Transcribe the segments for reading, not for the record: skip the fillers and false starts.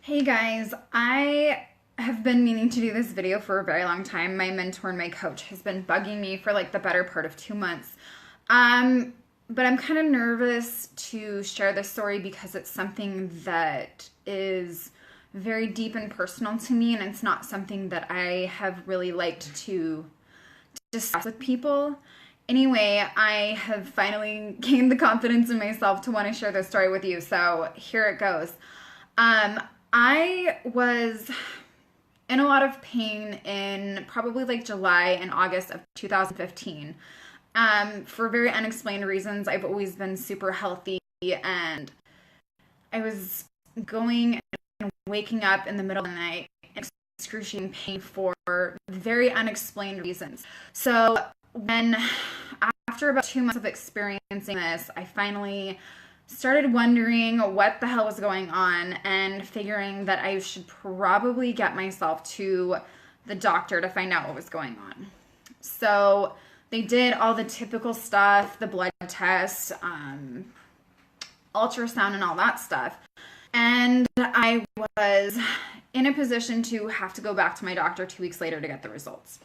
Hey guys, I have been meaning to do this video for a very long time. My mentor and my coach has been bugging me for like the better part of 2 months. But I'm kind of nervous to share this story because it's something that is very deep and personal to me, and it's not something that I have really liked to discuss with people. Anyway, I have finally gained the confidence in myself to want to share this story with you, so here it goes. I was in a lot of pain in probably like July and August of 2015. For very unexplained reasons. I've always been super healthy, and I was going and waking up in the middle of the night in excruciating pain for very unexplained reasons. So after about 2 months of experiencing this, I finally started wondering what the hell was going on and figuring that I should probably get myself to the doctor to find out what was going on. So they did all the typical stuff, the blood test, ultrasound, and all that stuff. And I was in a position to have to go back to my doctor 2 weeks later to get the results.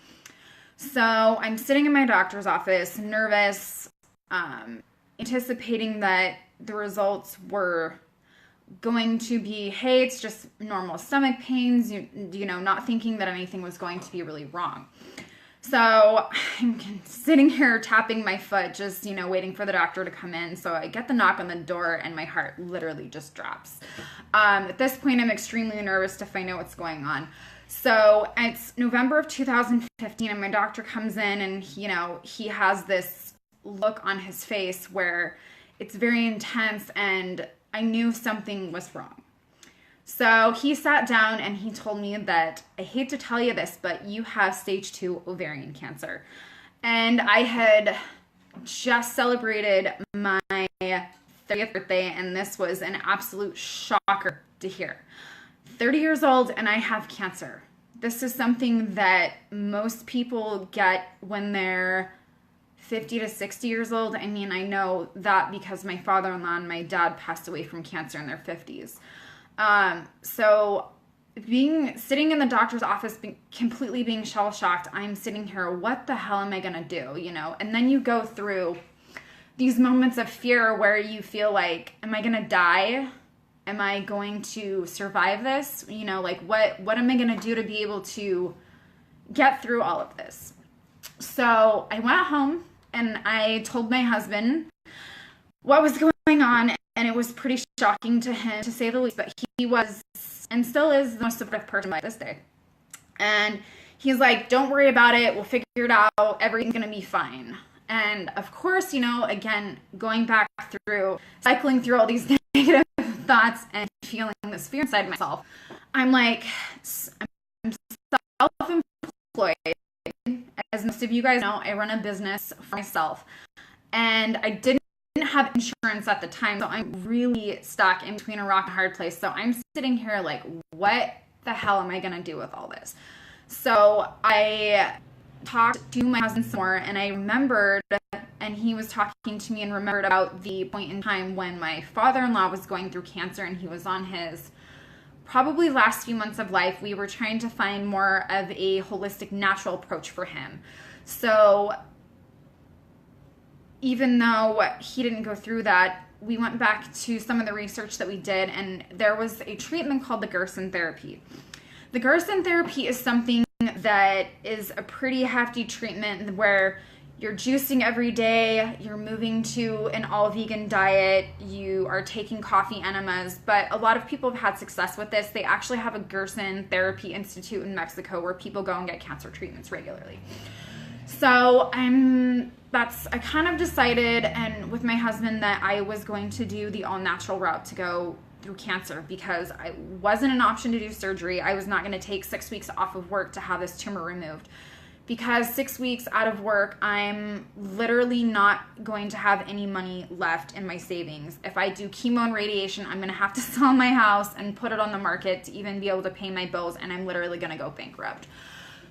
So I'm sitting in my doctor's office, nervous, anticipating that the results were going to be, hey, it's just normal stomach pains, not thinking that anything was going to be really wrong. So I'm sitting here tapping my foot, just, waiting for the doctor to come in. So I get the knock on the door and my heart literally just drops. At this point, I'm extremely nervous to find out what's going on. So it's November of 2015 and my doctor comes in and, he has this look on his face where it's very intense, and I knew something was wrong. So he sat down and he told me that, I hate to tell you this, but you have stage 2 ovarian cancer. And I had just celebrated my 30th birthday, and this was an absolute shocker to hear. 30 years old and I have cancer. This is something that most people get when they're 50 to 60 years old. I mean, I know that because my father-in-law and my dad passed away from cancer in their 50s. So sitting in the doctor's office, completely being shell-shocked, I'm sitting here, what the hell am I going to do, And then you go through these moments of fear where you feel like, am I going to die? Am I going to survive this? What am I going to do to be able to get through all of this? So I went home and I told my husband what was going on, and it was pretty shocking to him, to say the least, but he was and still is the most supportive person like this day. And he's like, don't worry about it. We'll figure it out. Everything's going to be fine. And of course, again, going back through, cycling through all these negative thoughts and feeling this fear inside myself, I'm like, I'm self-employed. As most of you guys know, I run a business for myself, and I didn't have insurance at the time, so I'm really stuck in between a rock and a hard place. So I'm sitting here like, what the hell am I going to do with all this? So I talked to my husband some more, and I remembered, and he was talking to me and remembered about the point in time when my father-in-law was going through cancer, and he was on his probably last few months of life. We were trying to find more of a holistic, natural approach for him. So even though he didn't go through that, we went back to some of the research that we did, and there was a treatment called the Gerson therapy. The Gerson therapy is something that is a pretty hefty treatment where you're juicing every day, you're moving to an all-vegan diet, you are taking coffee enemas, but a lot of people have had success with this. They actually have a Gerson Therapy Institute in Mexico where people go and get cancer treatments regularly. So I kind of decided, and with my husband, that I was going to do the all-natural route to go through cancer because I wasn't an option to do surgery. I was not going to take 6 weeks off of work to have this tumor removed. Because 6 weeks out of work, I'm literally not going to have any money left in my savings. If I do chemo and radiation, I'm going to have to sell my house and put it on the market to even be able to pay my bills, and I'm literally going to go bankrupt.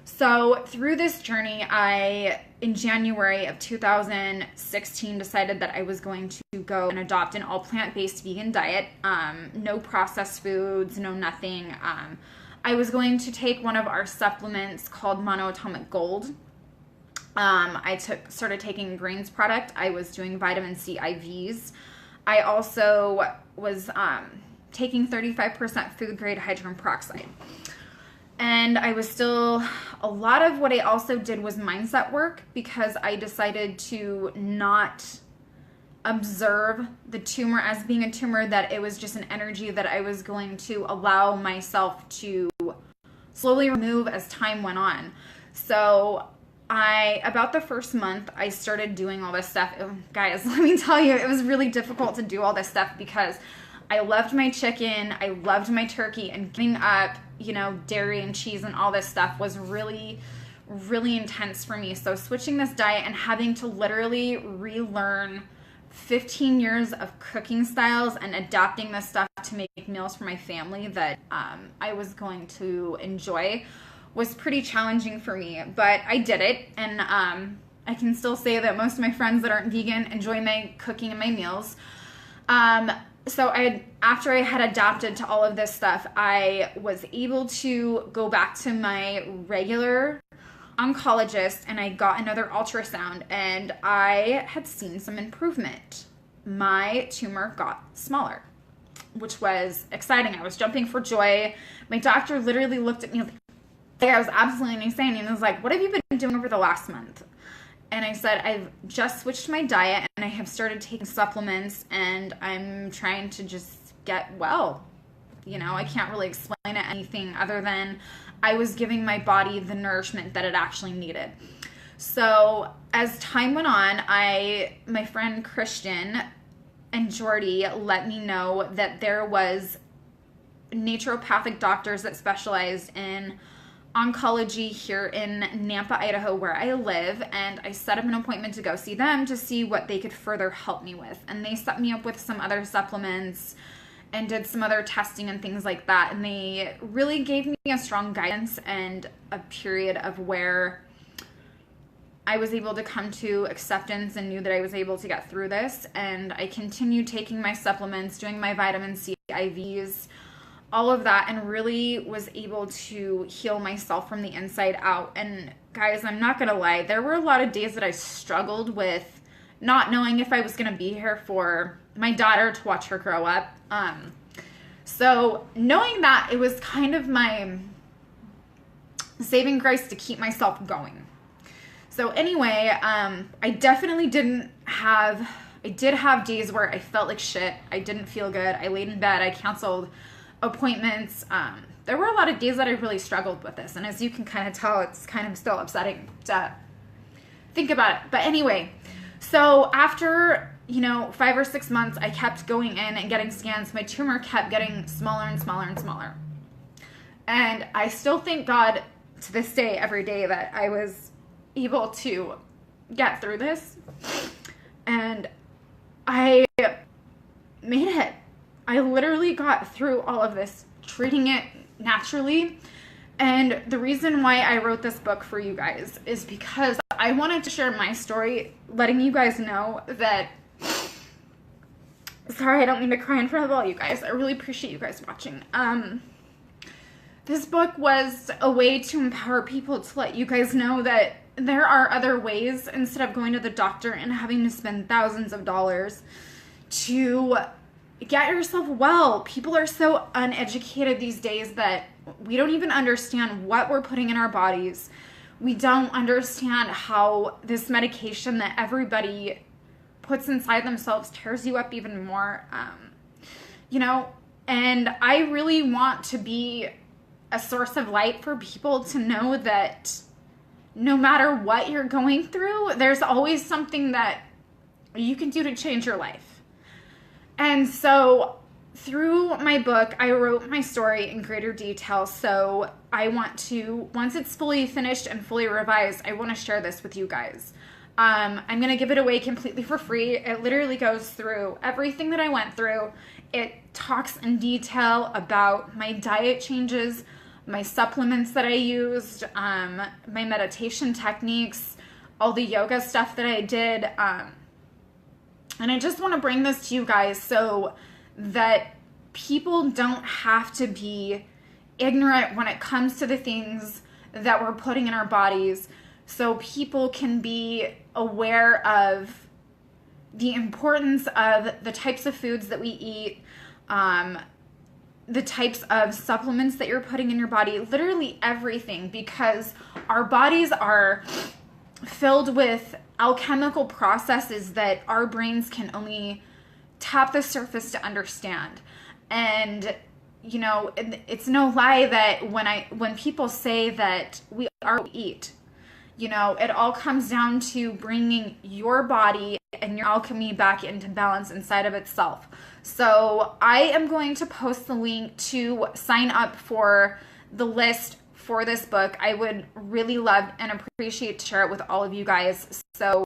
So through this journey, in January of 2016, decided that I was going to go and adopt an all plant-based vegan diet. No processed foods, no nothing. I was going to take one of our supplements called Monoatomic Gold. I started taking a greens product. I was doing vitamin C IVs. I also was taking 35% food grade hydrogen peroxide. And I was still, a lot of what I also did was mindset work, because I decided to not observe the tumor as being a tumor, that it was just an energy that I was going to allow myself to slowly remove as time went on. So about the first month, I started doing all this stuff. Guys, let me tell you, it was really difficult to do all this stuff, because I loved my chicken, I loved my turkey, and giving up, dairy and cheese and all this stuff was really, really intense for me. So switching this diet and having to literally relearn 15 years of cooking styles and adapting this stuff to make meals for my family that I was going to enjoy was pretty challenging for me. But I did it, and I can still say that most of my friends that aren't vegan enjoy my cooking and my meals. So after I had adapted to all of this stuff, I was able to go back to my regular oncologist, and I got another ultrasound, and I had seen some improvement. My tumor got smaller, which was exciting. I was jumping for joy. My doctor literally looked at me like I was absolutely insane, and was like, "What have you been doing over the last month?" And I said, "I've just switched my diet, and I have started taking supplements, and I'm trying to just get well." I can't really explain it anything other than I was giving my body the nourishment that it actually needed. So as time went on, my friend Christian and Jordy let me know that there was naturopathic doctors that specialized in oncology here in Nampa, Idaho, where I live, and I set up an appointment to go see them to see what they could further help me with. And they set me up with some other supplements and did some other testing and things like that. And they really gave me a strong guidance and a period of where I was able to come to acceptance and knew that I was able to get through this. And I continued taking my supplements, doing my vitamin C IVs, all of that, and really was able to heal myself from the inside out. And guys, I'm not gonna lie, there were a lot of days that I struggled with not knowing if I was gonna be here for my daughter to watch her grow up. So knowing that, it was kind of my saving grace to keep myself going. So anyway, I definitely did have days where I felt like shit. I didn't feel good. I laid in bed. I canceled appointments. There were a lot of days that I really struggled with this, and as you can kind of tell, it's kind of still upsetting to think about it. But anyway, so after 5 or 6 months, I kept going in and getting scans. My tumor kept getting smaller and smaller and smaller, and I still thank God to this day, every day, that I was able to get through this, and I made it. I literally got through all of this, treating it naturally. And the reason why I wrote this book for you guys is because I wanted to share my story, letting you guys know that, sorry, I don't mean to cry in front of all you guys. I really appreciate you guys watching. This book was a way to empower people, to let you guys know that there are other ways, instead of going to the doctor and having to spend thousands of dollars to get yourself well. People are so uneducated these days that we don't even understand what we're putting in our bodies. We don't understand how this medication that everybody puts inside themselves tears you up even more. And I really want to be a source of light for people to know that no matter what you're going through, there's always something that you can do to change your life. And so through my book, I wrote my story in greater detail. So I want to, once it's fully finished and fully revised, I want to share this with you guys. I'm going to give it away completely for free. It literally goes through everything that I went through. It talks in detail about my diet changes, my supplements that I used, my meditation techniques, all the yoga stuff that I did. And I just want to bring this to you guys so that people don't have to be ignorant when it comes to the things that we're putting in our bodies, so people can be aware of the importance of the types of foods that we eat, the types of supplements that you're putting in your body, literally everything, because our bodies are filled with alchemical processes that our brains can only tap the surface to understand. And you know, it's no lie that when people say that we are what we eat, you know, it all comes down to bringing your body and your alchemy back into balance inside of itself. So I am going to post the link to sign up for the list for this book. I would really love and appreciate to share it with all of you guys. So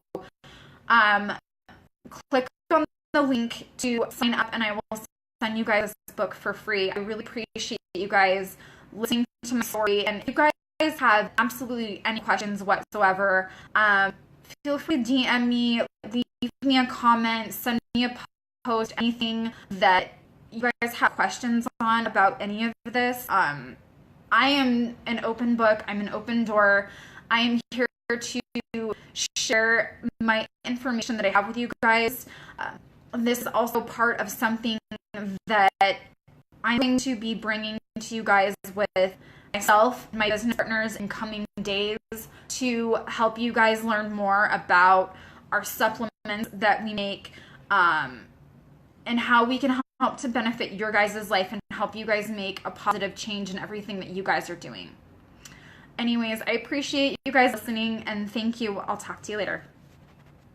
click on the link to sign up, and I will send you guys this book for free. I really appreciate you guys listening to my story, and if you guys have absolutely any questions whatsoever, feel free to DM me, leave me a comment, send me a post, anything that you guys have questions on about any of this. I am an open book. I'm an open door. I am here to share my information that I have with you guys. This is also part of something that I'm going to be bringing to you guys with myself and my business partners in coming days to help you guys learn more about our supplements that we make, and how we can help to benefit your guys' life and help you guys make a positive change in everything that you guys are doing. Anyways, I appreciate you guys listening, and thank you. I'll talk to you later.